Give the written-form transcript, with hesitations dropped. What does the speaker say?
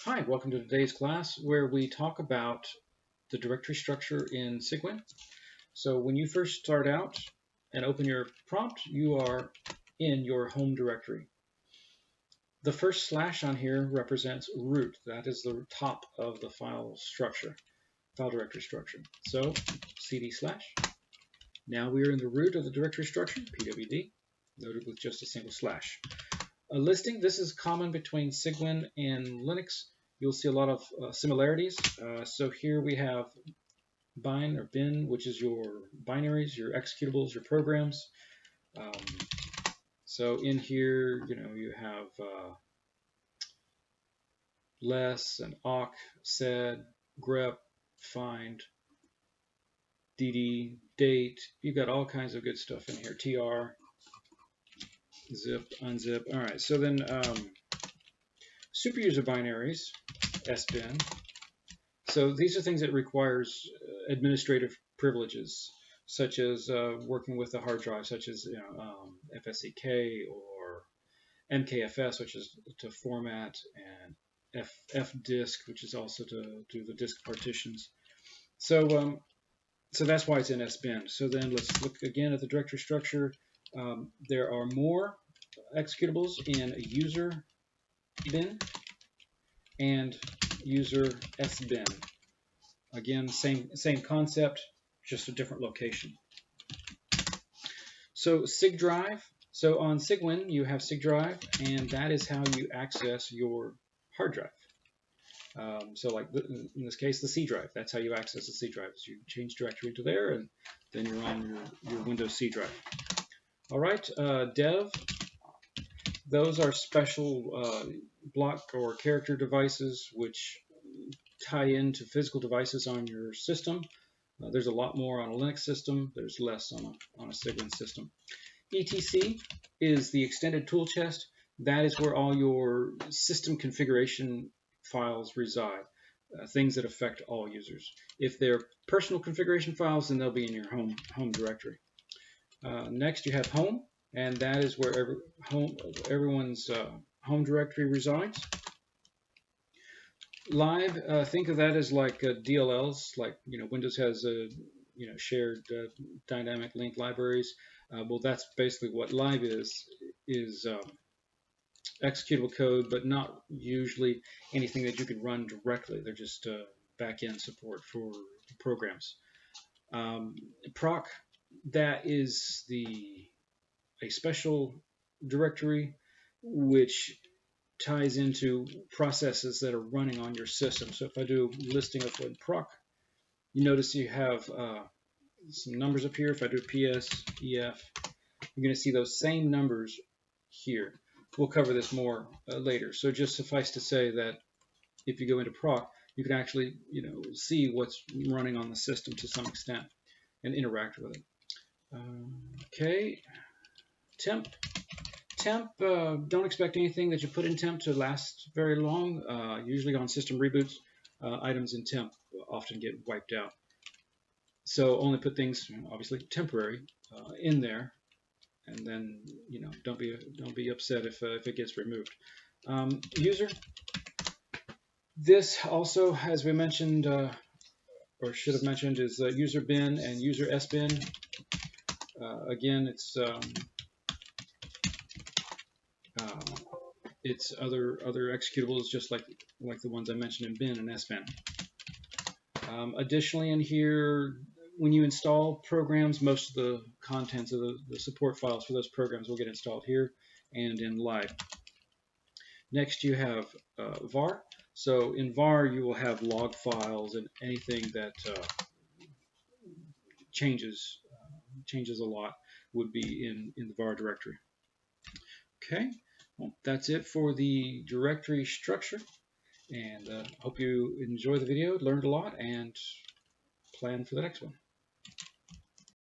Hi, welcome to today's class where we talk about the directory structure in Cygwin. So when you first start out and open your prompt, you are in your home directory. The first slash on here represents root. That is the top of the file directory structure. So cd slash. Now we are in the root of the directory structure, pwd, noted with just a single slash. A listing, this is common between Cygwin and Linux. You'll see a lot of similarities. So here we have bin or bin, which is your binaries, your executables, your programs. So in here, you have less and awk, sed, grep, find, dd, date. You've got all kinds of good stuff in here. tr, zip, unzip. All right, so then super user binaries, sbin. So these are things that requires administrative privileges, such as working with the hard drive, such as FSCK or MKFS, which is to format, and fdisk, which is also to do the disk partitions. So so that's why it's in sbin. So then let's look again at the directory structure. There are more executables in a user bin and user sbin. Again, same concept, just a different location. So Cig drive. So on Cygwin, you have Cig drive, and that is how you access your hard drive. So like in this case, the C drive. That's how you access the C drive. So you change directory to there, and then you're on your Windows C drive. All right, dev. Those are special block or character devices which tie into physical devices on your system. There's a lot more on a Linux system. There's less on a Cygwin system. etc is the extended tool chest. That is where all your system configuration files reside, things that affect all users. If they're personal configuration files, then they'll be in your home directory. Next, you have home, and that is where everyone's home directory resides. Live, think of that as like DLLs, like Windows has shared dynamic link libraries. Well, that's basically what live is executable code, but not usually anything that you can run directly. They're just back-end support for programs. Proc, that is a special directory which ties into processes that are running on your system. So if I do listing of what proc, you notice you have some numbers up here. If I do ps, ef, you're going to see those same numbers here. We'll cover this more later. So just suffice to say that if you go into proc, you can actually see what's running on the system to some extent and interact with it. Okay, temp. Temp, don't expect anything that you put in temp to last very long. Usually on system reboots, items in temp often get wiped out. So only put things, obviously temporary, in there, and then don't be upset if it gets removed. User. This also, as we mentioned, or should have mentioned, is user bin and user sbin. Again, it's other executables, just like the ones I mentioned in bin and sbin. Additionally, in here, when you install programs, most of the contents of the support files for those programs will get installed here and in live. Next, you have var. So in var, you will have log files and anything that changes a lot would be in the var directory. Okay. Well, that's it for the directory structure, and hope you enjoy the video, learned a lot, and plan for the next one.